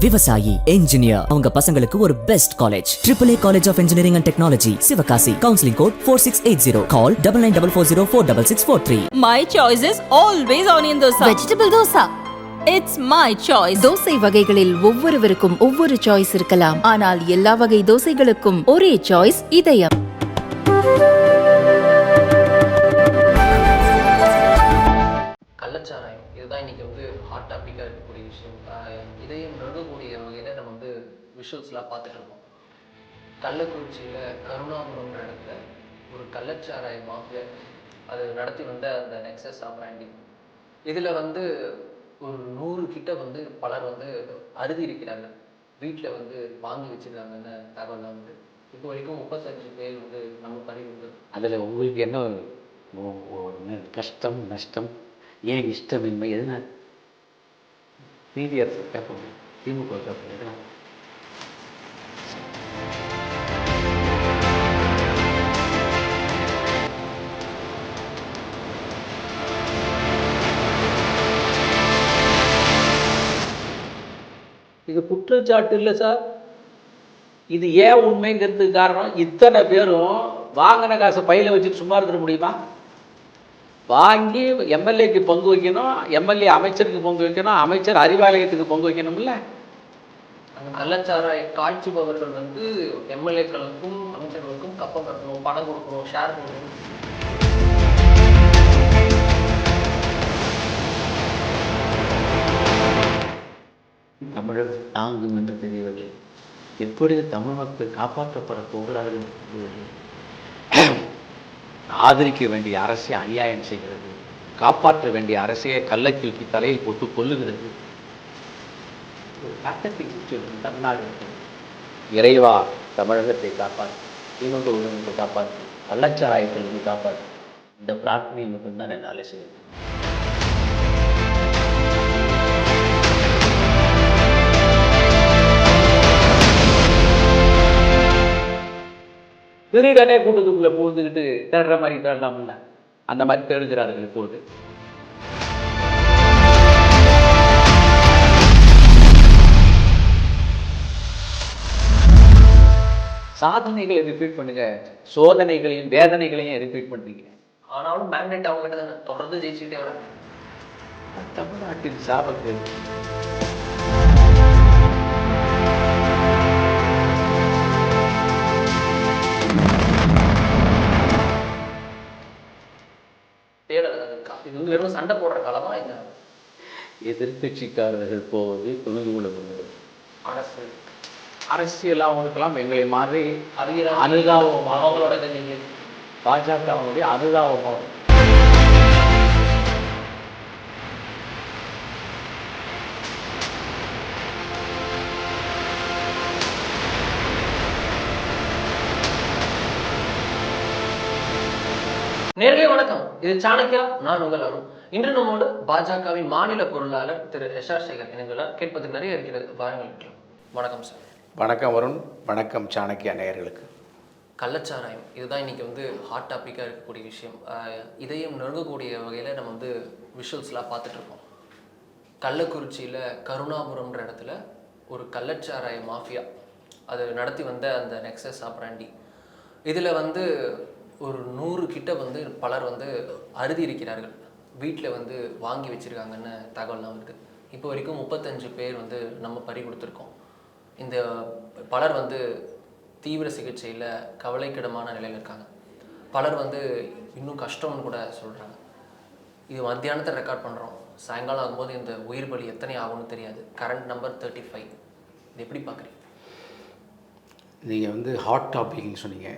விவசாயி, என்ஜினியர், அவங்க பசங்களுக்கு ஒரு best college. AAA college of engineering and technology, Sivakasi. Counselling code 4680. Call 9944046643. My choice is always onion dosa. Vegetable dosa. It's my choice. தோசை வகைகளில் ஒவ்வொருவருக்கும் ஒவ்வொரு சாய்ஸ் இருக்கலாம். ஆனால் எல்லா வகை தோசைகளுக்கும் ஒரே சாய்ஸ் இதயம். கள்ளச்சாராயம் இதுதான் இன்றைக்கி ஹாட் டாப்பிக்காக இருக்கக்கூடிய விஷயம். இதையும் நடுங்கக்கூடிய வகையில் நம்ம விஷுவல்ஸ்லாம் பார்த்துட்டு இருக்கோம். கள்ளக்குறிச்சியில் கருணாபுரம்ன்ற இடத்துல ஒரு கள்ளச்சாராய மாஃபியா அது நடத்தி வந்த அந்த நெக்ஸஸ் ஆஃப் பிராண்டிங், இதில் ஒரு 100 கிட்ட பலர் அறுதி இருக்கிறாங்க, வீட்டில் வாங்கி வச்சுருக்காங்கன்னு தகவல் இப்போ வரைக்கும் 35 பேர் நம்ம பதிவு. அதில் உங்களுக்கு என்ன கஷ்டம் நஷ்டம், ஏன் இஷ்டமின்மை, எதுனா நீதியரசு கேட்போம், திமுக கேட்போம், எதுனா இது குற்றச்சாட்டு இல்லை சார். இது ஏன் உண்மைங்கிறதுக்கு காரணம், இத்தனை பேரும் வாங்கின காசை பையில் வச்சுட்டு சும்மா இருந்துட முடியுமா? வாங்கி எம்எல்ஏக்கு பங்கு வைக்கணும், எம்எல்ஏ அமைச்சருக்கு பங்கு வைக்கணும், அமைச்சர் அறிவாலயத்துக்கு பங்கு வைக்கணும்ல. அந்த கள்ளச்சாராய காட்சிபவர்கள் எம்எல்ஏக்களுக்கும் அமைச்சர்களுக்கும் கப்பம் கட்டணும், பணம் கொடுக்கணும், ஷேர் பண்ணணும். தமிழர் தாங்கும் என்று தெரியவில்லை. எப்பொழுது தமிழ் மக்கள் காப்பாற்றப்பட போகிறார்கள் என்று ஆதரிக்க வேண்டிய அரசை அநியாயம் செய்கிறது, காப்பாற்ற வேண்டிய அரசையை கல்லை தூக்கி தலையை போட்டு கொல்லுகிறது. தமிழ்நாடு இறைவா தமிழகத்தை காப்பாற்று, திமுக உரிமையை காப்பாற்று, கள்ளச்சாராயத்திலிருந்து காப்பாற்று, இந்த பிரார்த்தனை மட்டும்தான் என்னாலே செய்யுது. திடீரெனே கூட்டத்துக்குள்ளே பூந்துக்கிட்டு தேடுற மாதிரி தேடலாம்ல, அந்த மாதிரி தேடுகிறார்கள் இப்போது. சாதனைகளை ரிப்பீட் பண்ணுங்க, சோதனைகளையும் வேதனைகளையும் ரிப்பீட் பண்ணுறீங்க. ஆனாலும் மேக்னெட் அவங்ககிட்ட தானே தொடர்ந்து ஜெயிச்சுக்கிட்டே வர. தமிழ்நாட்டின் சாபத்து. இது வெறும் சண்டை போடுற காலமா என்ன? எதிர்கட்சிக்காரர்கள் போவது துணிவு கொள்வது. அரசியல் அவங்களுக்கெல்லாம் எங்களை மாதிரி அனுதாபம், அவங்களோட பாஜகவுடைய அனுதாபம். நேர்களே வணக்கம், இது சாணக்கியா, நான் உங்கள் அருண். இன்று நம்மோடு பாஜகவின் மாநில பொருளாளர் திரு எஸ்.ஆர். சேகர் இணைந்துள்ளார். கேட்பதற்கு நிறைய இருக்கிறது, வாருங்கள். வணக்கம் சார். வணக்கம் வருண், வணக்கம் சாணக்கியா நேயர்களுக்கு. கள்ளச்சாராயம் இதுதான் இன்னைக்கு ஹாட் டாப்பிக்காக இருக்கக்கூடிய விஷயம். இதையும் நெருங்கக்கூடிய வகையில் நம்ம விஷுவல்ஸ்லாம் பார்த்துட்டு இருக்கோம். கள்ளக்குறிச்சியில் கருணாபுரம்ன்ற இடத்துல ஒரு கள்ளச்சாராய மாஃபியா அது நடத்தி வந்த அந்த நெக்ஸஸ் ஆஃப் பிராண்டிங், இதில் ஒரு 100 கிட்ட பலர் அறுதி இருக்கிறார்கள், வீட்டில் வாங்கி வச்சுருக்காங்கன்னு தகவல்லாம் வருது. இப்போ வரைக்கும் 35 பேர் நம்ம பறி கொடுத்துருக்கோம். இந்த பலர் தீவிர சிகிச்சையில் கவலைக்கிடமான நிலையில் இருக்காங்க. பலர் இன்னும் கஷ்டம்னு கூட சொல்கிறாங்க. இது மத்தியானத்தை ரெக்கார்ட் பண்ணுறோம், சாயங்காலம் ஆகும்போது இந்த உயிர் பலி எத்தனை ஆகும்னு தெரியாது. Current number 35. இது எப்படி பார்க்குறீங்க? நீங்கள் ஹாட் டாபிக்னு சொன்னீங்க,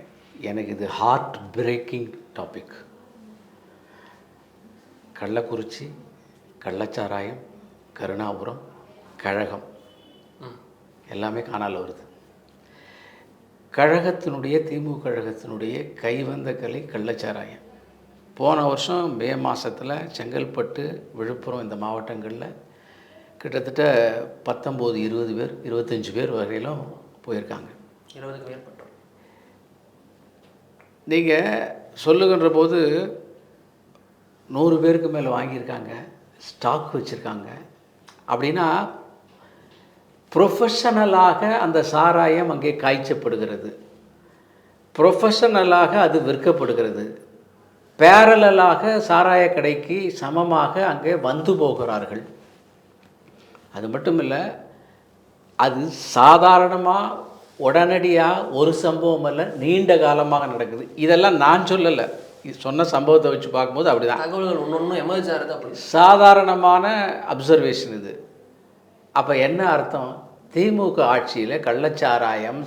எனக்கு இது ஹார்ட் பிரேக்கிங் டாபிக். கள்ளக்குறிச்சி, கள்ளச்சாராயம், கருணாபுரம், கழகம் எல்லாமே காணால் வருது. கழகத்தினுடைய திமுக கழகத்தினுடைய கைவந்த கலை கள்ளச்சாராயம். போன வருஷம் மே மாதத்தில் செங்கல்பட்டு, விழுப்புரம் இந்த மாவட்டங்களில் கிட்டத்தட்ட 19, 20 பேர், 25 பேர் வரையிலும் போயிருக்காங்க. 20க்கு மேற்பட்டோம். நீங்கள் சொல்லுகின்ற போது 100 பேருக்கு மேலே வாங்கியிருக்காங்க, ஸ்டாக் வச்சுருக்காங்க அப்படின்னா ப்ரொஃபஷனலாக அந்த சாராயம் அங்கே காய்ச்சப்படுகிறது, ப்ரொஃபஷனலாக அது விற்கப்படுகிறது, பேரலாக சாராய கடைக்கு சமமாக அங்கே வந்து போகிறார்கள். அது மட்டும் இல்லை, அது சாதாரணமாக உடனடியாக ஒரு சம்பவம் அல்ல, நீண்ட காலமாக நடக்குது. இதெல்லாம் நான் சொல்லலை, இது சொன்ன சம்பவத்தை வச்சு பார்க்கும்போது அப்படி தான் தகவல்கள் ஒன்று எமர்ஜ் ஆகிறது. அப்படி சாதாரணமான அப்சர்வேஷன் இது. அப்போ என்ன அர்த்தம்? திமுக ஆட்சியில் கள்ளச்சாராயம்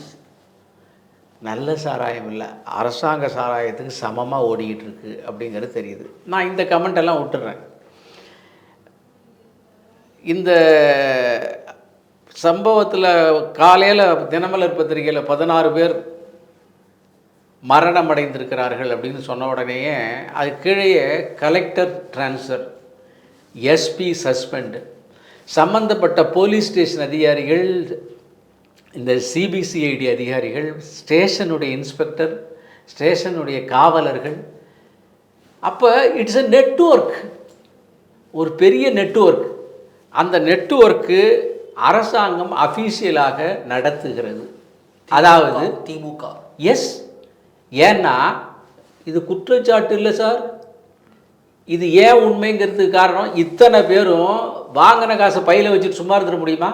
நல்ல சாராயம் இல்லை, அரசாங்க சாராயத்துக்கு சமமாக ஓடிக்கிட்டு இருக்கு அப்படிங்கிறது தெரியுது. நான் இந்த கமெண்ட் எல்லாம் விட்டுறேன். இந்த சம்பவத்தில் காலையில் தினமலர் பத்திரிகையில் 16 பேர் மரணம் அடைந்திருக்கிறார்கள் அப்படின்னு சொன்ன உடனேயே அது கீழே கலெக்டர் ட்ரான்ஸ்ஃபர், எஸ்பி சஸ்பெண்டு, சம்பந்தப்பட்ட போலீஸ் ஸ்டேஷன் அதிகாரிகள், இந்த சிபிசிஐடி அதிகாரிகள், ஸ்டேஷனுடைய இன்ஸ்பெக்டர், ஸ்டேஷனுடைய காவலர்கள். அப்போ இட்ஸ் எ நெட்வொர்க், ஒரு பெரிய நெட்வொர்க். அந்த நெட்வொர்க்கு அரசாங்கம் அஃபீஷியலாக நடத்துகிறது. அதாவது திமுக. எஸ், ஏன்னா இது குற்றச்சாட்டு இல்லை சார். இது ஏன் உண்மைங்கிறதுக்கு காரணம், இத்தனை பேரும் வாங்கின காசை பையில் வச்சுட்டு சும்மா இருந்துட முடியுமா?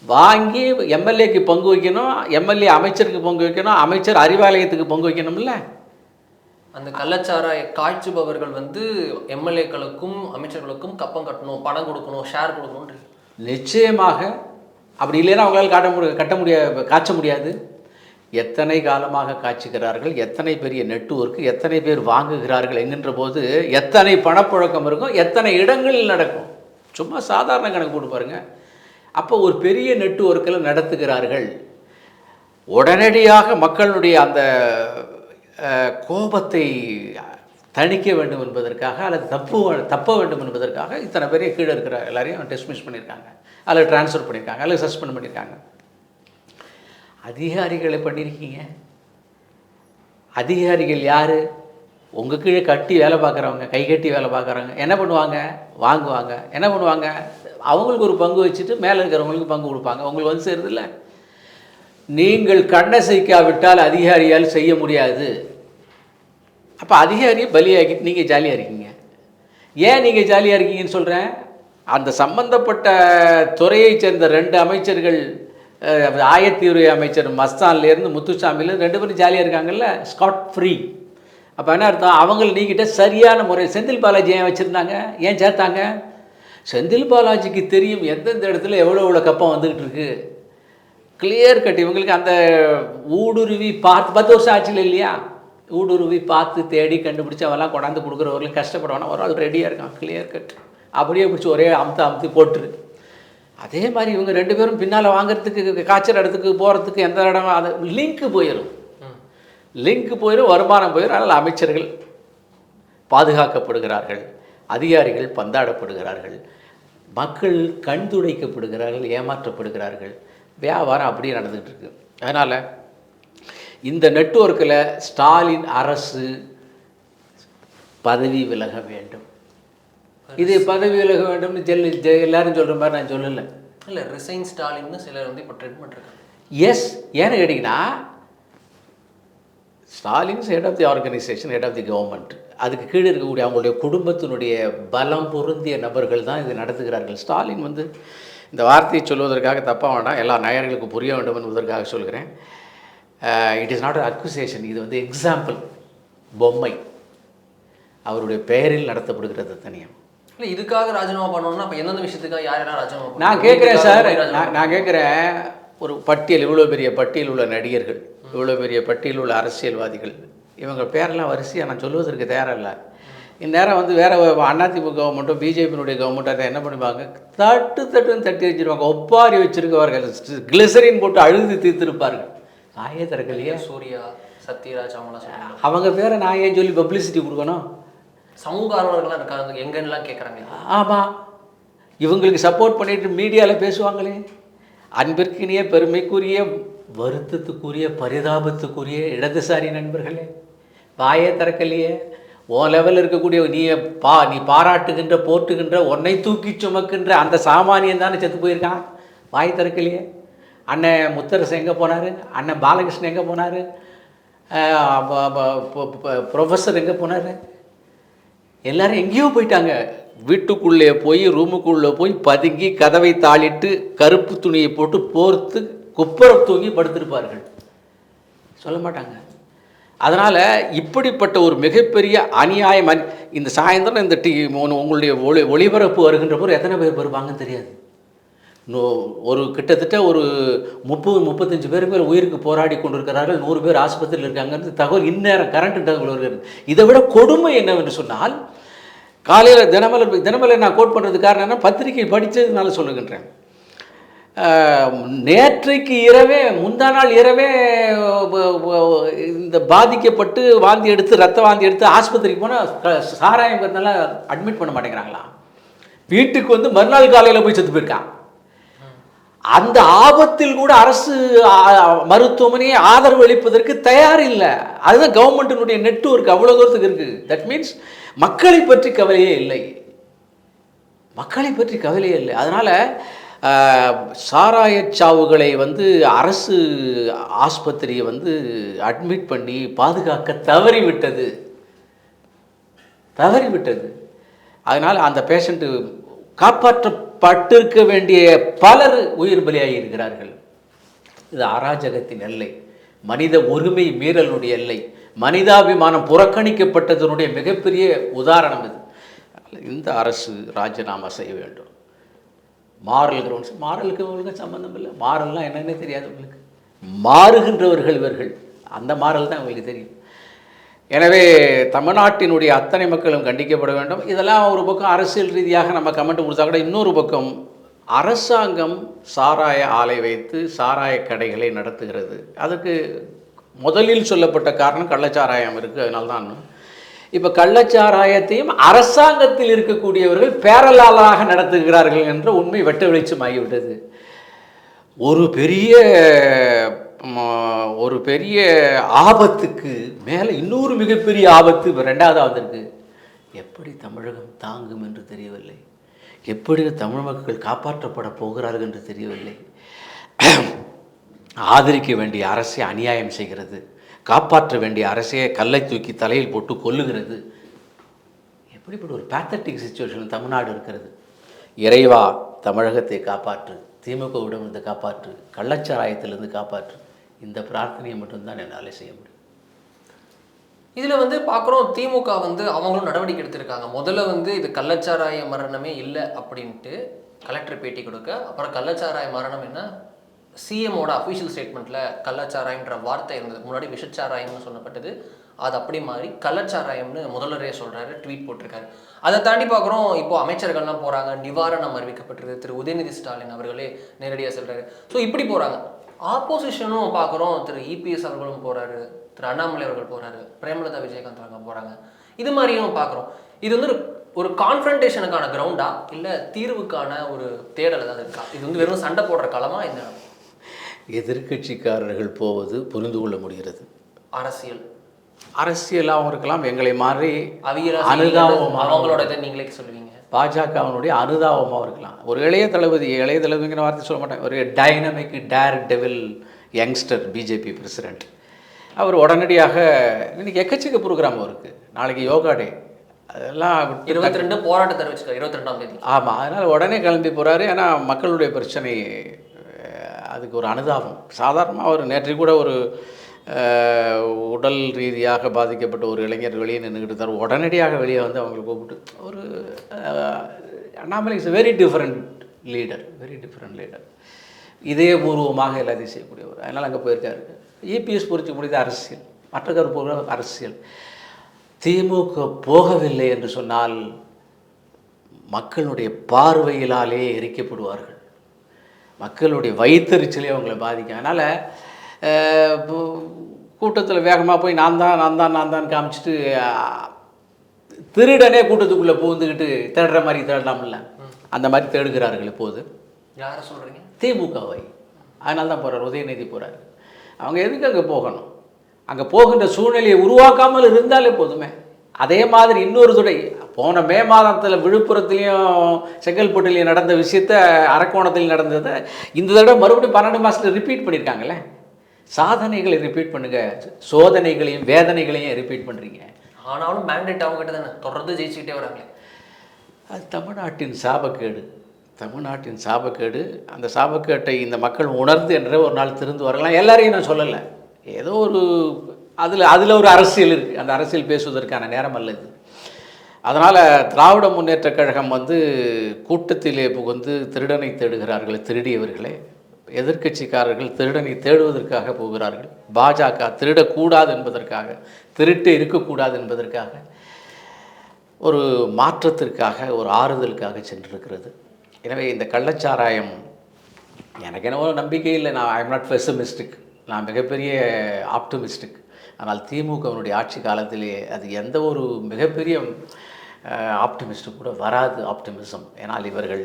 வாங்கி எம்எல்ஏக்கு பங்கு வைக்கணும், எம்எல்ஏ அமைச்சருக்கு பங்கு வைக்கணும், அமைச்சர் அறிவாலயத்துக்கு பங்கு வைக்கணும்ல. அந்த கள்ளச்சாராய காய்ச்சுபவர்கள் வந்து எம்எல்ஏக்களுக்கும் அமைச்சர்களுக்கும் கப்பம் கட்டணும், பணம் கொடுக்கணும், ஷேர் கொடுக்கணும். நிச்சயமாக. அப்படி இல்லைன்னா அவங்களால் காய்ச்ச முடியாது. எத்தனை காலமாக காய்ச்சுகிறார்கள், எத்தனை பெரிய நெட்வொர்க்கு, எத்தனை பேர் வாங்குகிறார்கள் என்கின்ற போது எத்தனை பணப்புழக்கம் இருக்கும், எத்தனை இடங்களில் நடக்கும். சும்மா சாதாரண கணக்கு போட்டு பாருங்கள். அப்போ ஒரு பெரிய நெட்வொர்க்கில் நடத்துகிறார்கள். உடனடியாக மக்களுடைய அந்த கோபத்தை தணிக்க வேண்டும் என்பதற்காக அல்லது தப்ப வேண்டும் என்பதற்காக இத்தனை பேரைய கீழே இருக்கிற எல்லாரையும் டிஸ்மிஸ் பண்ணியிருக்காங்க, அல்லது ட்ரான்ஸ்ஃபர் பண்ணியிருக்காங்க, அல்லது சஸ்பெண்ட் பண்ணியிருக்காங்க. அதிகாரிகளை பண்ணியிருக்கீங்க. அதிகாரிகள் யார்? உங்கள் கீழே கட்டி வேலை பார்க்குறவங்க, கை கட்டி வேலை பார்க்குறவங்க. என்ன பண்ணுவாங்க? வாங்குவாங்க. என்ன பண்ணுவாங்க? அவங்களுக்கு ஒரு பங்கு வச்சுட்டு மேலே இருக்கிறவங்களுக்கு பங்கு கொடுப்பாங்க. உங்களுக்கு வந்து சேருதில்ல. நீங்கள் கண்ணசைக்காவிட்டால் அதிகாரியால் செய்ய முடியாது. அப்போ அதிகாரியை பலியாக்கிட்டு நீங்கள் ஜாலியாக இருக்கீங்க. ஏன் நீங்கள் ஜாலியாக இருக்கீங்கன்னு சொல்கிறேன், அந்த சம்பந்தப்பட்ட துறையைச் சேர்ந்த 2 அமைச்சர்கள், ஆயத்தீர்வை அமைச்சர் மஸ்தான்லேருந்து முத்துசாமிலேருந்து 2 பேரும் ஜாலியாக இருக்காங்கல்ல, ஸ்காட் ஃப்ரீ. அப்போ என்ன அர்த்தம்? அவங்கள நீக்கிட்ட சரியான முறை. செந்தில் பாலாஜி ஏன் வச்சுருந்தாங்க, ஏன் சேர்த்தாங்க? செந்தில் பாலாஜிக்கு தெரியும் எந்தெந்த இடத்துல எவ்வளோ கப்பம் வந்துக்கிட்டு இருக்கு. Clear cut. இவங்களுக்கு அந்த ஊடுருவி பார்த்து 10 வருஷம் ஆட்சியில் இல்லையா, ஊடுருவி பார்த்து தேடி கண்டுபிடிச்சி அவெல்லாம் கொண்டாந்து கொடுக்குறவர்களும் கஷ்டப்படுவானா, ஒரு ஆள் ரெடியாக இருக்கான். Clear cut. அப்படியே பிடிச்சி ஒரே அமுத்து போட்டுரு. அதே மாதிரி இவங்க 2 பேரும் பின்னால் வாங்கிறதுக்கு, காய்ச்சல் இடத்துக்கு போகிறதுக்கு எந்த இடம், அது லிங்க்கு போயிடும். வருமானம் போயிடும். அதனால் அமைச்சர்கள் பாதுகாக்கப்படுகிறார்கள், அதிகாரிகள் பந்தாடப்படுகிறார்கள், மக்கள் கண் துடைக்கப்படுகிறார்கள், ஏமாற்றப்படுகிறார்கள். வியாபாரம் அப்படியே நடந்துகிட்டு இருக்கு. அதனால் இந்த நெட்வொர்க்கில் ஸ்டாலின் அரசு பதவி விலக வேண்டும். இது பதவி விலக வேண்டும்னு எல்லாரும் சொல்கிற மாதிரி நான் சொல்லலை. இல்லை, ரிசைன் ஸ்டாலின்னு சிலர் வந்து இப்போ ட்ரெண்ட் பண்ணிருக்காங்க. எஸ், ஏன்னு கேட்டிங்கன்னா, Stalin's head of the organisation, head of the government. அதுக்கு கீழே இருக்கக்கூடிய அவங்களுடைய குடும்பத்தினுடைய பலம் பொருந்திய நபர்கள் தான் இது நடத்துகிறார்கள். ஸ்டாலின் வந்து இந்த வார்த்தையை சொல்வதற்காக தப்பாக வேண்டாம், எல்லா நேயர்களுக்கும் புரிய வேண்டும் என்பதற்காக சொல்கிறேன். இட் இஸ் நாட் அக்யூசேஷன், இது வந்து எக்ஸாம்பிள், பொம்மை. அவருடைய பெயரில் நடத்தப்படுகிறது தனியாக. இல்லை, இதுக்காக ராஜினாமா பண்ணணும்னா அப்போ எந்தெந்த விஷயத்துக்காக யாரெல்லாம் ராஜினாமா? நான் கேட்குறேன் சார், நான் கேட்குறேன், ஒரு பட்டியல், இவ்வளோ பெரிய பட்டியல் உள்ள நடிகர்கள், இவ்வளோ பெரிய பட்டியல் உள்ள அரசியல்வாதிகள், இவங்க பேரெல்லாம் வரிசையாக நான் சொல்வதற்கு தயாரில்லை. இந்நேரம் வந்து வேறு அதிமுக கவர்மெண்ட்டும் பிஜேபியினுடைய கவர்மெண்ட்டும் அதை என்ன பண்ணிப்பாங்க, தட்டுன்னு தட்டி வச்சுருவாங்க, ஒப்பாரி வச்சுருக்கவார்கள், கிளிசரின் போட்டு அழுது தீர்த்திருப்பார்கள். நாயே திறக்கலையே. சூர்யா, சத்யராஜ், அவங்களாம் அவங்க பேரை நான் ஏன் சொல்லி பப்ளிசிட்டி கொடுக்கணும்? சமூக ஆர்வலர்கள்லாம் இருக்காங்க, எங்கன்னெலாம் கேட்குறாங்க. ஆமாம், இவங்களுக்கு சப்போர்ட் பண்ணிட்டு மீடியாவில் பேசுவாங்களே. அன்பிற்கினிய, பெருமைக்குரிய, வருத்தத்துக்குரிய, பரிதாபத்துக்குரிய இடதுசாரி நண்பர்களே, வாயே திறக்கலையே. உன் லெவலில் இருக்கக்கூடிய நீ பாராட்டுகின்ற, போற்றுகின்ற, உன்னை தூக்கி சுமக்கின்ற அந்த சாமானியன் தானே செத்து போயிருக்கான். வாய் திறக்கலையே. அண்ணன் முத்தரசு எங்கே போனார், அண்ணன் பாலகிருஷ்ணன் எங்கே போனார், ப்ரொஃபஸர் எங்கே போனார், எல்லாரும் எங்கேயோ போயிட்டாங்க. வீட்டுக்குள்ளே போய் ரூமுக்குள்ளே போய் பதுங்கி கதவை தாளிட்டு கருப்பு துணியை போட்டு போர்த்து குப்புறம் தூங்கி படுத்திருப்பார்கள், சொல்ல மாட்டாங்க. அதனால் இப்படிப்பட்ட ஒரு மிகப்பெரிய அநியாயம். இந்த சாயந்தரம் இந்த உங்களுடைய ஒளிபரப்பு வருகின்ற போது எத்தனை பேர் வருவாங்கன்னு தெரியாது. ஒரு கிட்டத்தட்ட ஒரு 30-35 பேர் உயிருக்கு போராடி கொண்டிருக்கிறார்கள், 100 பேர் ஆஸ்பத்திரியில் இருக்காங்கன்னு தகவல் இந்நேரம் கரண்ட் தகவல் வருகிறது. இதை விட கொடுமை என்னவென்று சொன்னால், காலையில் தினமலர் நான் கோட் பண்ணுறது காரணம் என்ன, பத்திரிகை படித்ததுனால சொல்லுகின்றேன். நேற்றைக்கு இரவே முந்தா நாள் இரவே இந்த பாதிக்கப்பட்டு வாந்தி எடுத்து ரத்த வாந்தி எடுத்து ஆஸ்பத்திரிக்கு போனால் சாராயங்கிறதுனால அட்மிட் பண்ண மாட்டேங்கிறாங்களா, வீட்டுக்கு வந்து மறுநாள் காலையில் போய் செத்து போயிருக்கான். அந்த ஆபத்தில் கூட அரசு மருத்துவமனையை ஆதரவு அளிப்பதற்கு தயார் இல்லை. அதுதான் கவர்மெண்ட்டினுடைய நெட்வொர்க் அவ்வளோ தூரத்துக்கு இருக்குது. தட் மீன்ஸ் மக்களை பற்றி கவலையே இல்லை, மக்களை பற்றி கவலையே இல்லை. அதனால் சாராயச்சாவுகளை வந்து அரசு ஆஸ்பத்திரியை வந்து அட்மிட் பண்ணி பாதுகாக்க தவறிவிட்டது. அதனால் அந்த பேஷண்ட்டு காப்பாற்றப்பட்டிருக்க வேண்டிய பலர் உயிர் பலியாகி இருக்கிறார்கள். இது அராஜகத்தின் எல்லை, மனித உரிமை மீறலுடைய எல்லை, மனிதாபிமானம் புறக்கணிக்கப்பட்டதனுடைய மிகப்பெரிய உதாரணம் இது. இந்த அரசு ராஜினாமா செய்ய வேண்டும். மாரல் கிரவுண்ட்ஸ், மாரலுக்கு உங்களுக்கு சம்மந்தம் இல்லை. மாரல்லாம் என்னென்னே தெரியாது உங்களுக்கு. மாறுகின்றவர்கள் இவர்கள், அந்த மாரல் தான் உங்களுக்கு தெரியும். எனவே தமிழ்நாட்டினுடைய அத்தனை மக்களும் கண்டிக்கப்பட வேண்டும். இதெல்லாம் ஒரு பக்கம் அரசியல் ரீதியாக நம்ம கமெண்ட் கொடுத்தா கூட, இன்னொரு பக்கம் அரசாங்கம் சாராய ஆலை வைத்து சாராய கடைகளை நடத்துகிறது. அதுக்கு முதலில் சொல்லப்பட்ட காரணம் கள்ளச்சாராயம் இருக்குது, அதனால்தான். இப்போ கள்ளச்சாராயத்தையும் அரசாங்கத்தில் இருக்கக்கூடியவர்கள் பேரலாளாக நடத்துகிறார்கள் என்ற உண்மை வெட்ட வெளிச்சமாகிவிட்டது. ஒரு பெரிய ஆபத்துக்கு மேலே இன்னொரு மிகப்பெரிய ஆபத்து இப்போ ரெண்டாவது வந்திருக்கு. எப்படி தமிழகம் தாங்கும் என்று தெரியவில்லை, எப்படி தமிழ் மக்கள் காப்பாற்றப்பட போகிறார்கள் என்று தெரியவில்லை. ஆதரிக்க வேண்டிய அரசை அநியாயம் செய்கிறது, காப்பாற்ற வேண்டிய அரசையை கல்லை தூக்கி தலையில் போட்டு கொல்லுகிறது. எப்படிப்பட்ட ஒரு பேத்தட்டிக் சிச்சுவேஷன் தமிழ்நாடு இருக்கிறது. இறைவா தமிழகத்தை காப்பாற்று, திமுகவிடமிருந்து காப்பாற்று, கள்ளச்சாராயத்திலிருந்து காப்பாற்று, இந்த பிரார்த்தனையை மட்டும்தான் என்னால் செய்ய முடியும். இதில் வந்து பார்க்குறோம், திமுக வந்து அவங்களும் நடவடிக்கை எடுத்திருக்காங்க. முதல்ல வந்து இது கள்ளச்சாராய மரணமே இல்லை அப்படின்ட்டு கலெக்டர் பேட்டி கொடுக்க, அப்புறம் கள்ளச்சாராய மரணம் என்ன சிஎம்மோட அஃபிஷியல் ஸ்டேட்மெண்ட்டில் கள்ளச்சாராயம்ன்ற வார்த்தை இருந்தது. முன்னாடி விஷச்சாராயம்னு சொல்லப்பட்டது, அது அப்படி மாதிரி கள்ளச்சாராயம்னு முதல்வரே சொல்கிறாரு, ட்வீட் போட்டிருக்காரு. அதை தாண்டி பார்க்குறோம், இப்போது அமைச்சர்கள்லாம் போகிறாங்க, நிவாரணம் அறிவிக்கப்பட்டிருக்கு. திரு உதயநிதி ஸ்டாலின் அவர்களே நேரடியாக சொல்கிறாரு. ஸோ இப்படி போகிறாங்க. ஆப்போசிஷனும் பார்க்குறோம், திரு இபிஎஸ் அவர்களும் போகிறாரு, திரு அண்ணாமலை அவர்கள் போகிறாரு, பிரேமலதா விஜயகாந்த் அவர்கள் போகிறாங்க. இது மாதிரியும் பார்க்குறோம். இது வந்து ஒரு கான்ஃபரன்டேஷனுக்கான கிரவுண்டா இல்லை தீர்வுக்கான ஒரு தேடல் ஏதாவது இருக்கா? இது வந்து வெறும் சண்டை போடுற களமா? என்ன எதிர்கட்சிக்காரர்கள் போவது புரிந்து கொள்ள முடிகிறது. அரசியலாகவும் இருக்கலாம், எங்களை மாதிரி அனுதாபம், அவங்களோட இதை நீங்களே சொல்லுவீங்க, பாஜகவினுடைய அனுதாபமாக இருக்கலாம். ஒரு இளைய தளபதிங்கிற வார்த்தை சொல்ல மாட்டேன், ஒரு dynamic daredevil youngster BJP president. அவர் உடனடியாக இன்னைக்கு எக்கச்சக்க ப்ரோக்ராம் இருக்குது, நாளைக்கு யோகா டே, அதெல்லாம் 22 போராட்டத்தை தெரிவிச்சுக்க 22ஆம் தேதி. ஆமாம், அதனால் உடனே கிளம்பி போகிறாரு. ஏன்னா மக்களுடைய பிரச்சனை, அதுக்கு ஒரு அனுதாபம். சாதாரணமாக அவர் நேற்று கூட ஒரு உடல் ரீதியாக பாதிக்கப்பட்ட ஒரு இளைஞர் வெளியே நின்றுக்கிட்டு இருந்தார். உடனடியாக வெளியே வந்து அவங்களை கூப்பிட்டு ஒரு Annamalai is very different leader. இதயபூர்வமாக எல்லாத்தையும் செய்யக்கூடியவர். அதனால் அங்கே போயிருக்காரு. இபிஎஸ் பொறுத்து முடிந்த அரசியல், மற்ற கருப்பு அரசியல். திமுக போகவில்லை என்று சொன்னால் மக்களுடைய பார்வையிலாலே எரிக்கப்படுவார்கள், மக்களுடைய வயிற்றெரிச்சலே அவங்களை பாதிக்கும். அதனால் கூட்டத்தில் வேகமாக போய் நான் தான் காமிச்சிட்டு திருடனே கூட்டத்துக்குள்ளே புகுந்துக்கிட்டு தேடுற மாதிரி தேடலாம்ல, அந்த மாதிரி தேடுகிறார்கள் இப்போது. யாரை சொல்கிறீங்க? திமுகவை. அதனால தான் போகிறார், உதயநிதி போகிறார். அவங்க எதுக்கு அங்கே போகணும்? அங்கே போகின்ற சூழ்நிலையை உருவாக்காமல் இருந்தாலே போதுமே. அதே மாதிரி இன்னொரு துறை போன மே மாதத்தில் விழுப்புரத்துலேயும் செங்கல்பட்டுலேயும் நடந்த விஷயத்த அரக்கோணத்தில் நடந்ததை இந்த தடவை மறுபடியும் 12 மாதத்தில் ரிப்பீட் பண்ணியிருக்காங்களே. சாதனைகளை ரிப்பீட் பண்ணுங்கள், சோதனைகளையும் வேதனைகளையும் ரிப்பீட் பண்ணுறீங்க. ஆனாலும் மேண்டேட் அவங்ககிட்ட தானே தொடர்ந்து ஜெயிச்சுக்கிட்டே வராங்களே. அது தமிழ்நாட்டின் சாபக்கேடு, தமிழ்நாட்டின் சாபக்கேடு. அந்த சாபக்கேட்டை இந்த மக்கள் உணர்ந்து என்ற ஒரு நாள் திருந்து வரலாம். எல்லாரையும் நான் சொல்லலை, ஏதோ ஒரு அதில் ஒரு அரசியல் இருக்குது. அந்த அரசியல் பேசுவதற்கான நேரம் அல்ல இது. அதனால் திராவிட முன்னேற்றக் கழகம் கூட்டத்திலே புகுந்து திருடனை தேடுகிறார்கள், திருடியவர்களே. எதிர்க்கட்சிக்காரர்கள் திருடனை தேடுவதற்காக போகிறார்கள். பாஜக திருடக்கூடாது என்பதற்காக, திருட்டு இருக்கக்கூடாது என்பதற்காக, ஒரு மாற்றத்திற்காக, ஒரு ஆறுதலுக்காக சென்றிருக்கிறது. எனவே இந்த கள்ளச்சாராயம் எனக்கு என்னவோ நம்பிக்கை இல்லை. நான் ஐ எம் நாட் பெசிமிஸ்டிக், நான் மிகப்பெரிய ஆப்டிமிஸ்டிக். ஆனால் திமுகவினுடைய ஆட்சி காலத்திலே அது எந்த ஒரு மிகப்பெரிய ஆப்டிமிஸ்ட்டு கூட வராது ஆப்டிமிசம். ஏன்னால் இவர்கள்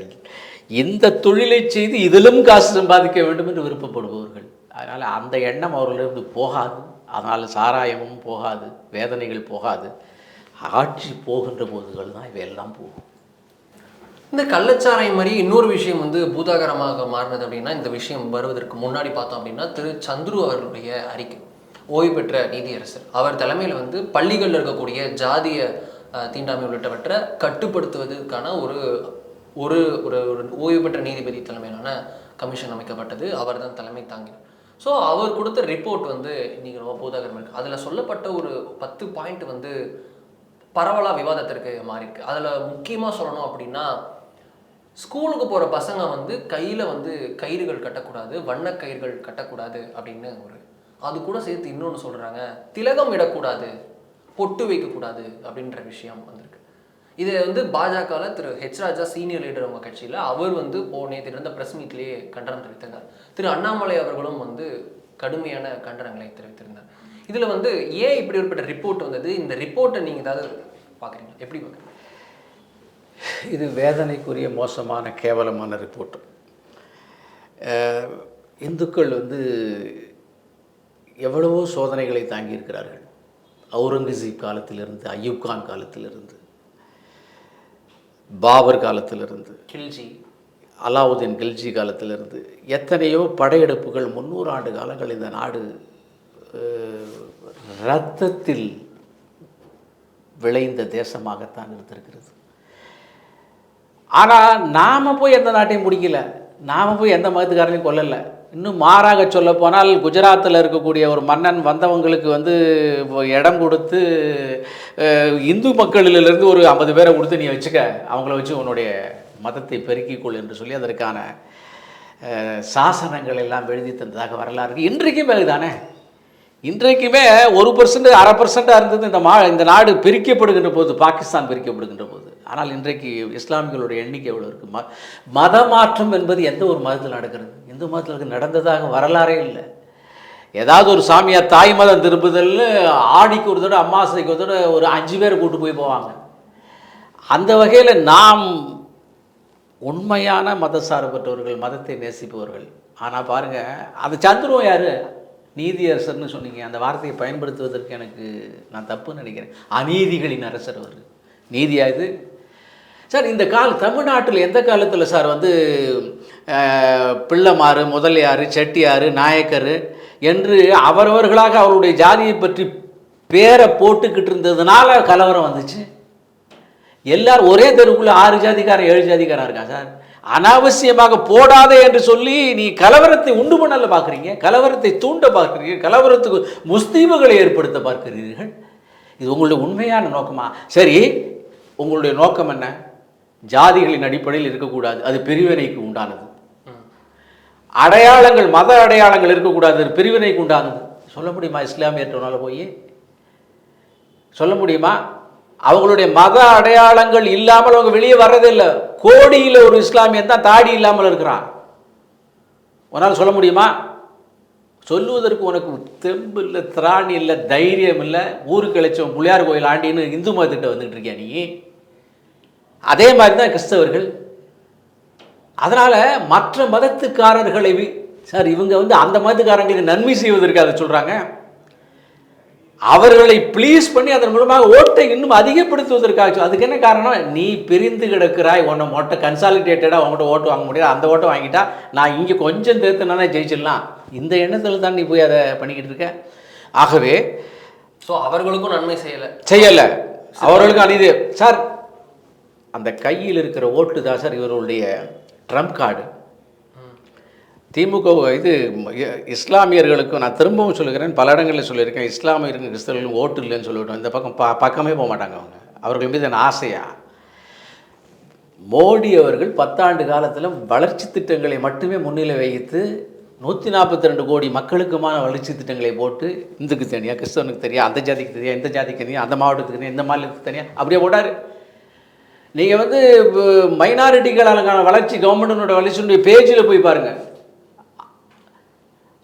இந்த தொழிலை செய்து இதிலும் காசு சம்பாதிக்க வேண்டும் என்று விருப்பப்படுபவர்கள். அதனால் அந்த எண்ணம் அவர்களிருந்து போகாது. அதனால் சாராயமும் போகாது, வேதனைகள் போகாது. ஆட்சி போகின்ற போதுகள் தான் இவையெல்லாம் போகும். இந்த கள்ளச்சாராயம் மாதிரி இன்னொரு விஷயம் பூதாகரமாக மாறினது அப்படின்னா, இந்த விஷயம் வருவதற்கு முன்னாடி பார்த்தோம் அப்படின்னா, திரு சந்துரு அவர்களுடைய அறிக்கை, ஓய்வு பெற்ற நீதியரசர் அவர் தலைமையில் பள்ளிகளில் இருக்கக்கூடிய ஜாதிய தீண்டாமை உள்ளிட்டவற்றை கட்டுப்படுத்துவதற்கான ஒரு ஒரு ஒரு ஓய்வு பெற்ற நீதிபதி தலைமையிலான கமிஷன் அமைக்கப்பட்டது. அவர் தான் தலைமை தாங்கினார். ஸோ அவர் கொடுத்த ரிப்போர்ட் இன்றைக்கி ரொம்ப பூதாகரம் இருக்குது. அதில் சொல்லப்பட்ட ஒரு 10 பாயிண்ட் பரவலாக விவாதத்திற்கு மாறியிருக்கு. அதில் முக்கியமாக சொல்லணும் அப்படின்னா, ஸ்கூலுக்கு போகிற பசங்க கையில் கயிறுகள் கட்டக்கூடாது, வண்ண கயிறுகள் கட்டக்கூடாது அப்படின்னு அது கூட சேர்த்து இன்னொன்று சொல்கிறாங்க, திலகம் இடக்கூடாது, பொட்டு வைக்கக்கூடாது அப்படின்ற விஷயம் வந்திருக்கு. இதை பாஜகவில் திரு ஹெச் ராஜா சீனியர் லீடர் அவங்க கட்சியில் அவர் நேற்று இருந்த ப்ரெஸ் மீட்லேயே கண்டனம் தெரிவித்திருந்தார். திரு அண்ணாமலை அவர்களும் கடுமையான கண்டனங்களை தெரிவித்திருந்தார். இதில் ஏன் இப்படி ஒருப்பட்ட ரிப்போர்ட் வந்தது? இந்த ரிப்போர்ட்டை நீங்கள் ஏதாவது பார்க்குறீங்களா, எப்படி பார்க்குறீங்க? இது வேதனைக்குரிய மோசமான கேவலமான ரிப்போர்ட். இந்துக்கள் எவ்வளவோ சோதனைகளை தாங்கியிருக்கிறார்கள். அவுரங்கசீப் காலத்திலிருந்து, அய்யூப் கான் காலத்திலிருந்து, பாபர் காலத்திலிருந்து, கில்ஜி, அலாவுதீன் கில்ஜி காலத்திலிருந்து எத்தனையோ படையெடுப்புகள் 300 ஆண்டு காலங்கள் இந்த நாடு இரத்தத்தில் விளைந்த தேசமாகத்தான் இருந்திருக்கிறது. ஆனால் நாம் போய் எந்த நாட்டையும் முடிக்கல, நாம் போய் எந்த மதத்துக்காரனையும் கொல்லலை. இன்னும் மாறாக சொல்ல போனால், குஜராத்தில் இருக்கக்கூடிய ஒரு மன்னன் வந்தவங்களுக்கு இடம் கொடுத்து இந்து மக்களிலிருந்து ஒரு 50 பேரை கொடுத்து நீ வச்சுக்க, அவங்கள வச்சு உன்னுடைய மதத்தை பெருக்கிக்கொள் என்று சொல்லி அதற்கான சாசனங்கள் எல்லாம் எழுதி தந்ததாக வரலாறு இருக்குது. இன்றைக்குமே அதுதானே, இன்றைக்குமே 1% 1/2% இருந்தது இந்த நாடு பிரிக்கப்படுகின்ற போது, பாகிஸ்தான் பிரிக்கப்படுகின்ற போது. ஆனால் இன்றைக்கு இஸ்லாமியர்களுடைய எண்ணிக்கை எவ்வளோ இருக்குது? மத மாற்றம் என்பது எந்த ஒரு மதத்தில் நடக்கிறது? இந்து மதத்தில் நடந்ததாக வரலாறே இல்லை. ஏதாவது ஒரு சாமியார் தாய் மதம் திரும்புதல்னு ஆடிக்கு ஒரு தடவை, அமாவாசைக்கு ஒரு தடவை ஒரு 5 பேர் கூட்டு போவாங்க. அந்த வகையில் நாம் உண்மையான மதசார்பற்றவர்கள், மதத்தை நேசிப்பவர்கள். ஆனால் பாருங்கள், அந்த சந்துருவம் யார்? நீதியரசர்னு சொன்னீங்க, அந்த வார்த்தையை பயன்படுத்துவதற்கு எனக்கு நான் தப்புன்னு நினைக்கிறேன். அநீதிகளின் அரசர் அவர். நீதியா இது சார்? இந்த தமிழ்நாட்டில் எந்த காலத்தில் சார் பிள்ளைமாறு, முதலியார், செட்டியார், நாயக்கர் என்று அவரவர்களாக அவருடைய ஜாதியை பற்றி பேரை போட்டுக்கிட்டு இருந்ததுனால கலவரம் வந்துச்சு? எல்லாரும் ஒரே தெருவுக்குள்ளே 6 ஜாதிக்காரன் 7 ஜாதிக்காரன் இருக்கான் சார். அனாவசியமாக போடாதே என்று சொல்லி நீ கலவரத்தை உண்டு பண்ணல பார்க்குறீங்க, கலவரத்தை தூண்ட பார்க்குறீங்க, கலவரத்துக்கு முஸ்தீபுகளை ஏற்படுத்த பார்க்கிறீர்கள். இது உங்களுடைய உண்மையான நோக்கமா? சரி, உங்களுடைய நோக்கம் என்ன? ஜாதிகளின் அடிப்படையில் இருக்கக்கூடாது, அது பிரிவினைக்கு உண்டானது. அடையாளங்கள், மத அடையாளங்கள் இருக்கக்கூடாது, அது பிரிவினைக்கு உண்டானது. சொல்ல முடியுமா? இஸ்லாமியற்றவனால போய் சொல்ல முடியுமா? அவங்களுடைய மத அடையாளங்கள் இல்லாமல் அவங்க வெளியே வர்றதே இல்லை. கோடியில் ஒரு இஸ்லாமியன் தான் தாடி இல்லாமல் இருக்கிறான். உன்னால் சொல்ல முடியுமா? சொல்லுவதற்கு உனக்கு தெம்பு இல்லை, திராணி இல்லை, தைரியம் இல்லை. ஊருக்கு அழைச்சவன் பிள்ளையார் கோயில் ஆண்டின்னு இந்து மதத்திட்ட வந்துட்டு இருக்கியா நீ? அதே மாதிரி தான் கிறிஸ்தவர்கள். அதனால் மற்ற மதத்துக்காரர்களை சார், இவங்க அந்த மதத்துக்காரங்களுக்கு நன்மை செய்வதற்கு அதை சொல்கிறாங்க. அவர்களை ப்ளீஸ் பண்ணி அதன் மூலமாக ஓட்டை இன்னும் அதிகப்படுத்துவதற்காக. அதுக்கு என்ன காரணம்? நீ பிரிந்து கிடக்கிறாய், உன்னை மொட்டை கன்சாலிடேட்டடாக உங்கள்கிட்ட ஓட்டு வாங்க முடியாது, அந்த ஓட்டை வாங்கிட்டா நான் இங்கே கொஞ்சம் தேர்த்துனாலே ஜெயிச்சிடலாம், இந்த எண்ணத்தில் தான் நீ போய் அதை பண்ணிக்கிட்டு இருக்க. ஆகவே ஸோ அவர்களுக்கும் நன்மை செய்யலை, அவர்களுக்கும் அநீதி. சார் அந்த கையில் இருக்கிற ஓட்டு தான் சார் இவர்களுடைய ட்ரம்ப் கார்டு. திமுக இது இஸ்லாமியர்களுக்கும் நான் திரும்பவும் சொல்லுகிறேன், பல இடங்களில் சொல்லியிருக்கேன், இஸ்லாமியர்கள் கிறிஸ்தவர்களும் ஓட்டு இல்லைன்னு சொல்லிவிட்டோம். இந்த பக்கம் பக்கமே போக மாட்டாங்க அவங்க. அவர்கள் மீது என்ன ஆசையா? மோடி அவர்கள் 10 ஆண்டு காலத்தில் வளர்ச்சி திட்டங்களை மட்டுமே முன்னிலை வைத்து 142 கோடி மக்களுக்குமான வளர்ச்சி திட்டங்களை போட்டு, இந்துக்கு தனியாக, கிறிஸ்தவனுக்கு தெரியாது, அந்த ஜாதிக்கு தெரியாது, இந்த ஜாதிக்கு தனியாக, அந்த மாவட்டத்துக்கு தனியாக, இந்த மாநிலத்துக்கு தனியாக, அப்படியே போட்டார். நீங்கள் வந்து மைனாரிட்டிகளுக்கான வளர்ச்சி, கவர்மெண்ட்டினோட வளர்ச்சியினுடைய பேஜில் போய் பாருங்கள்,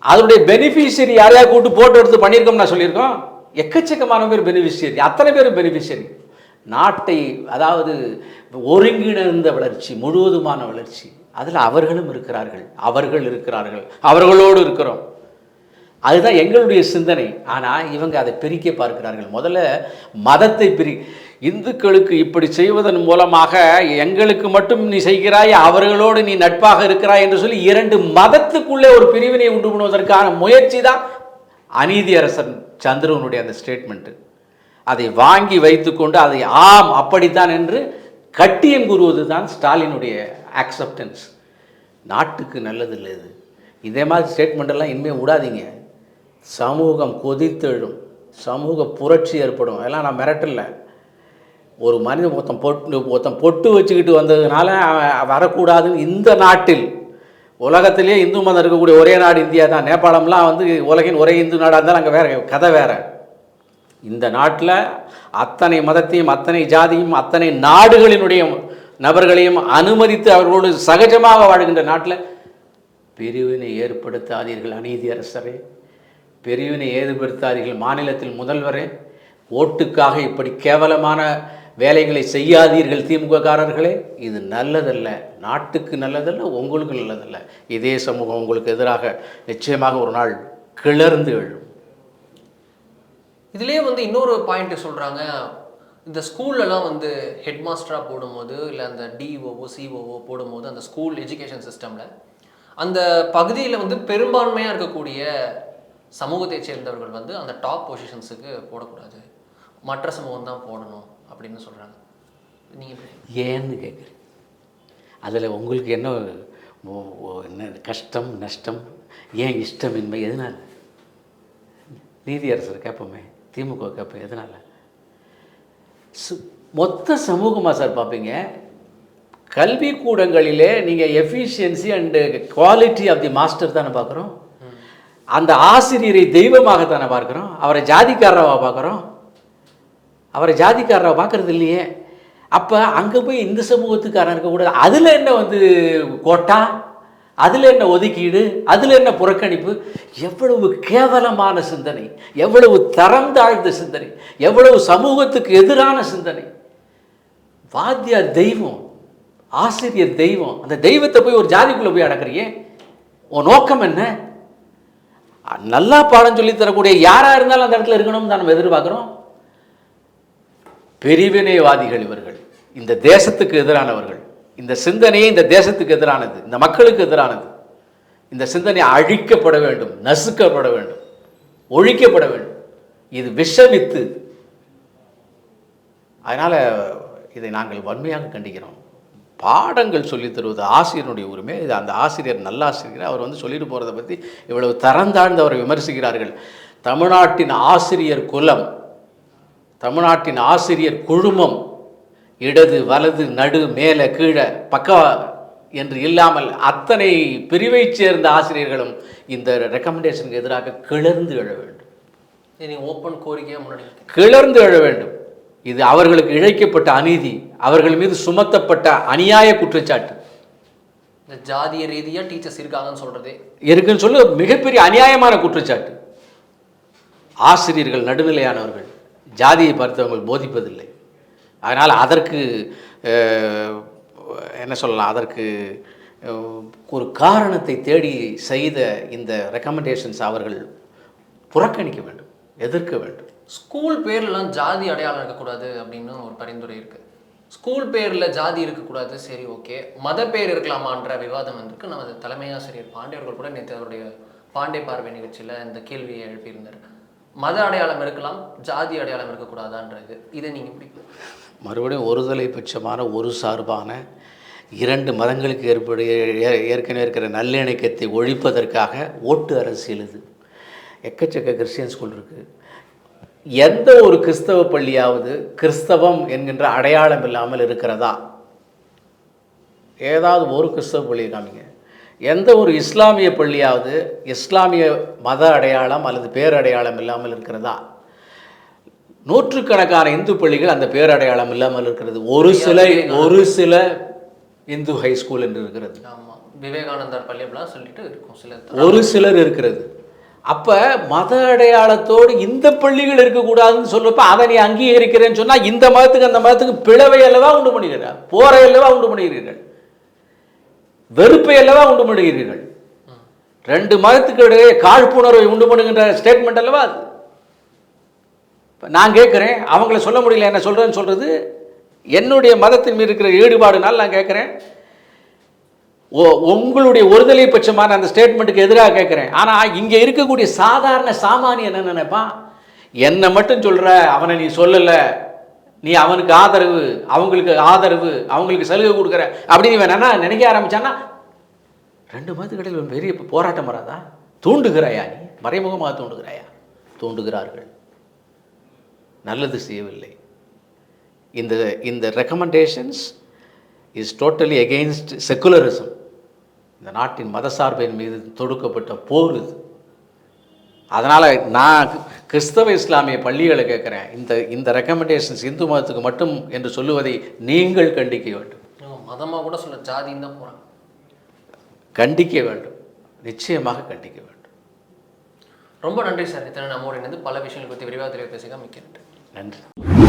அதனுடைய பெனிஃபிஷியரி யாரையா கூட்டு போட்டு எடுத்து பண்ணியிருக்கோம் நான் சொல்லியிருக்கோம். எக்கச்சக்கமான பேர் பெனிஃபிஷியரி, அத்தனை பேரும் பெனிஃபிஷியரி. நாட்டை அதாவது ஒருங்கிணைந்த வளர்ச்சி, முழுவதுமான வளர்ச்சி, அதில் அவர்களும் இருக்கிறார்கள், அவர்களோடு இருக்கிறோம். அதுதான் எங்களுடைய சிந்தனை. ஆனால் இவங்க அதை பிரிக்க பார்க்கிறார்கள். முதல்ல மதத்தை இந்துக்களுக்கு இப்படி செய்வதன் மூலமாக எங்களுக்கு மட்டும் நீ செய்கிறாய், அவர்களோடு நீ நட்பாக இருக்கிறாய் என்று சொல்லி 2 மதத்துக்குள்ளே ஒரு பிரிவினை உண்டு பண்ணுவதற்கான முயற்சி தான் அநீதி அரசன் சந்திரனுடைய அந்த ஸ்டேட்மெண்ட்டு. அதை வாங்கி வைத்துக்கொண்டு அதை ஆம் அப்படித்தான் என்று கட்டியம் கூறுவது தான் ஸ்டாலினுடைய ஆக்செப்டன்ஸ். நாட்டுக்கு நல்லதில்லை இது. இதே மாதிரி ஸ்டேட்மெண்ட்டெல்லாம் இனிமேல் விடாதீங்க. சமூகம் கொதித்தெழும், சமூக புரட்சி ஏற்படும். எல்லாம் நான் மிரட்டல. ஒரு மனிதன் ஒருத்தன் பொட்டு வச்சுக்கிட்டு வந்ததுனால வரக்கூடாதுன்னு இந்த நாட்டில், உலகத்திலே இந்து மதம் இருக்கக்கூடிய ஒரே நாடு இந்தியா தான். நேபாளம்லாம் வந்து உலகின் ஒரே இந்து நாடாக இருந்தாலும் அங்கே வேறு கதை வேறு. இந்த நாட்டில் அத்தனை மதத்தையும், அத்தனை ஜாதியும், அத்தனை நாடுகளினுடைய நபர்களையும் அனுமதித்து அவர்களோடு சகஜமாக வாழ்கின்ற நாட்டில் பிரிவினை ஏற்படுத்தாதீர்கள் அநீதி அரசரே, பிரிவினை ஏற்படுத்தாதீர்கள் மாநிலத்தில் முதல்வரே, ஓட்டுக்காக இப்படி கேவலமான வேலைகளை செய்யாதீர்கள் திமுககாரர்களே. இது நல்லதல்ல, நாட்டுக்கு நல்லதல்ல, உங்களுக்கு நல்லதல்ல. இதே சமூகம் உங்களுக்கு எதிராக நிச்சயமாக ஒரு நாள் கிளர்ந்து எழும். இதுலேயே வந்து இன்னொரு பாயிண்ட் சொல்கிறாங்க, இந்த ஸ்கூல்லலாம் வந்து ஹெட் மாஸ்டராக போடும்போது, இல்லை அந்த டிஓஓ சிஓஓ போடும்போது, அந்த ஸ்கூல் எஜுகேஷன் சிஸ்டமில் அந்த பகுதியில் வந்து பெரும்பான்மையாக இருக்கக்கூடிய சமூகத்தை சேர்ந்தவர்கள் வந்து அந்த டாப் பொசிஷன்ஸுக்கு போடக்கூடாது, மற்ற சமூகம் தான் போடணும் அப்படின்னு சொல்கிறாங்க. நீங்கள் ஏன்னு கேட்குறேன். அதில் உங்களுக்கு என்ன கஷ்டம் நஷ்டம், ஏன் இஷ்டமின்மை, எதனால்? நீதியரசர் கேட்போமே, திமுக கேட்போம், எதனால்? மொத்த சமூகமாக சார் பார்ப்பீங்க. கல்விக்கூடங்களிலே நீங்கள் efficiency and quality of the master தானே பார்க்குறோம். அந்த ஆசிரியரை தெய்வமாகத்தானே பார்க்குறோம். அவரை ஜாதிக்காரராக பார்க்குறோம். அவரை ஜாதிக்காரராக பார்க்குறது இல்லையே. அப்போ அங்கே போய் இந்த சமூகத்துக்காரன் இருக்கக்கூடாது. அதில் என்ன வந்து கோட்டா, அதில் என்ன ஒதுக்கீடு, அதில் என்ன புறக்கணிப்பு? எவ்வளவு கேவலமான சிந்தனை, எவ்வளவு தரம் தாழ்ந்த சிந்தனை, எவ்வளவு சமூகத்துக்கு எதிரான சிந்தனை. வாத்தியார் தெய்வம், ஆசிரியர் தெய்வம். அந்த தெய்வத்தை போய் ஒரு ஜாதிக்குள்ளே போய் அடக்குறியே, உன் நோக்கம் என்ன? நல்லா பாடம் சொல்லி தரக்கூடிய யாராக இருந்தாலும் அந்த இடத்துல இருக்கணும்னு தான் நம்ம எதிர்பார்க்குறோம். பிரிவினைவாதிகள் இவர்கள், இந்த தேசத்துக்கு எதிரானவர்கள். இந்த சிந்தனையே இந்த தேசத்துக்கு எதிரானது, இந்த மக்களுக்கு எதிரானது. இந்த சிந்தனை அழிக்கப்பட வேண்டும், நசுக்கப்பட வேண்டும், ஒழிக்கப்பட வேண்டும். இது விஷவித்து. அதனால் இதை நாங்கள் வன்மையாக கண்டிக்கிறோம். பாடங்கள் சொல்லித் தருவது ஆசிரியனுடைய உரிமை. இது அந்த ஆசிரியர் நல்ல ஆசிரியர், அவர் வந்து சொல்லிட்டு போகிறத பற்றி இவ்வளவு தரந்தாழ்ந்து அவரை விமர்சிக்கிறார்கள். தமிழ்நாட்டின் ஆசிரியர் குலம், தமிழ்நாட்டின் ஆசிரியர் குழுமம், இடது வலது நடு மேலே கீழே பக்க என்று இல்லாமல் அத்தனை பிரிவைச் சேர்ந்த ஆசிரியர்களும் இந்த ரெக்கமெண்டேஷனுக்கு எதிராக கிளர்ந்து எழ வேண்டும். நீங்கள் ஓப்பன் கோரிக்கையாக முன்னாடி கிளர்ந்து எழ வேண்டும். இது அவர்களுக்கு இழைக்கப்பட்ட அநீதி, அவர்கள் மீது சுமத்தப்பட்ட அநியாய குற்றச்சாட்டு. இந்த ஜாதிய ரீதியாக டீச்சர்ஸ் இருக்காங்கன்னு சொல்கிறதே இருக்குன்னு சொல்ல மிகப்பெரிய அநியாயமான குற்றச்சாட்டு. ஆசிரியர்கள் நடுநிலையானவர்கள், ஜாதியை பார்த்தவங்க போதிப்பதில்லை. அதனால் அதற்கு என்ன சொல்லலாம், அதற்கு ஒரு காரணத்தை தேடி செய்த இந்த ரெக்கமெண்டேஷன்ஸ் அவர்கள் புறக்கணிக்க வேண்டும், எதிர்க்க வேண்டும். ஸ்கூல் பேர்லாம் ஜாதி அடையாளம் இருக்கக்கூடாது அப்படின்னு ஒரு பரிந்துரை இருக்குது. ஸ்கூல் பேரில் ஜாதி இருக்கக்கூடாது, சரி ஓகே. மத பேர் இருக்கலாமான்ற விவாதம் வந்திருக்கு. நமது தலைமை ஆசிரியர் பாண்டே அவர்கள் கூட நேற்று அவருடைய பாண்டே பார்வை நிகழ்ச்சியில் இந்த கேள்வியை எழுப்பியிருந்தார். மத அடையாளம் இருக்கலாம், ஜாதி அடையாளம் இருக்கக்கூடாதான்றது. இதை நீங்கள் எப்படி? மறுபடியும் ஒருதலை பட்சமான ஒரு சார்பான இரண்டு மதங்களுக்கு ஏற்கனவே இருக்கிற நல்லிணக்கத்தை ஒழிப்பதற்காக ஓட்டு அரசியல். இது எக்கச்சக்க கிறிஸ்டியன் ஸ்கூல் இருக்குது. எந்த ஒரு கிறிஸ்தவ பள்ளியாவது கிறிஸ்தவம் என்கின்ற அடையாளம் இல்லாமல் இருக்கிறதா? ஏதாவது ஒரு கிறிஸ்தவ பள்ளியை காமிங்க. எந்த ஒரு இஸ்லாமிய பள்ளியாவது இஸ்லாமிய மத அடையாளம் அல்லது பேரடையாளம் இல்லாமல் இருக்கிறதா? நூற்றுக்கணக்கான இந்து பள்ளிகள் அந்த பேரடையாளம் இல்லாமல் இருக்கிறது. ஒரு சில இந்து ஹைஸ்கூல் என்று இருக்கிறது. ஆமாம், விவேகானந்தர் பள்ளி அப்படிலாம் சொல்லிட்டு இருக்கும் சில ஒரு சிலர் இருக்கிறது. அப்போ மத அடையாளத்தோடு இந்த பள்ளிகள் இருக்கக்கூடாதுன்னு சொல்லப்போ அதை நீ அங்கீகரிக்கிறேன்னு சொன்னால் இந்த மதத்துக்கு அந்த மதத்துக்கு பிளவை அல்லவா உண்டு பண்ணுகிறார், போரை அல்லவா உண்டு பண்ணுகிறீர்கள், வெறுப்பை அல்லவா உண்டு பண்ணுகிறீர்கள், ரெண்டு மதத்துக்கு இடையே காழ்ப்புணர்வை உண்டு பண்ணுகின்ற ஸ்டேட்மெண்ட் அல்லவா அது. நான் கேட்குறேன், அவங்கள சொல்ல முடியல, என்ன சொல்கிறேன்னு சொல்கிறது என்னுடைய மதத்தின் மீது இருக்கிற ஈடுபாடுனால் நான் கேட்குறேன். உங்களுடைய ஒருதலை பட்சமான அந்த ஸ்டேட்மெண்ட்டுக்கு எதிராக கேட்குறேன். ஆனால் இங்கே இருக்கக்கூடிய சாதாரண சாமானியன் என்ன நினைப்பான்? என்னை மட்டும் சொல்கிற, அவனை நீ சொல்லலை, நீ அவனுக்கு ஆதரவு, அவங்களுக்கு சலுகை கொடுக்குற அப்படின்னு வேணா நினைக்க ஆரம்பிச்சான்னா ரெண்டு மதத்துக்கிடையில் ஒரு பெரிய போராட்டம் வராதா? தூண்டுகிறாயா? நீ மறைமுகமாக தூண்டுகிறாயா? தூண்டுகிறார்கள். நல்லது செய்யவில்லை. இந்த recommendations is totally against secularism. இந்த நாட்டின் மதசார்பின் மீது தொடுக்கப்பட்ட போர் இது. அதனால் நான் கிறிஸ்தவ இஸ்லாமிய பள்ளிகளை கேட்குறேன், இந்த ரெக்கமெண்டேஷன்ஸ் இந்து மதத்துக்கு மட்டும் என்று சொல்லுவதை நீங்கள் கண்டிக்க வேண்டும். மதமாக கூட சொல்ல, ஜாதின்னு தான் போகிறாங்க. கண்டிக்க வேண்டும், நிச்சயமாக கண்டிக்க வேண்டும். ரொம்ப நன்றி சார். இத்தனை நம்மோடு இணைந்து பல விஷயங்கள் பற்றி விரிவாக பேசுக. மிக்க நன்றி. நன்றி.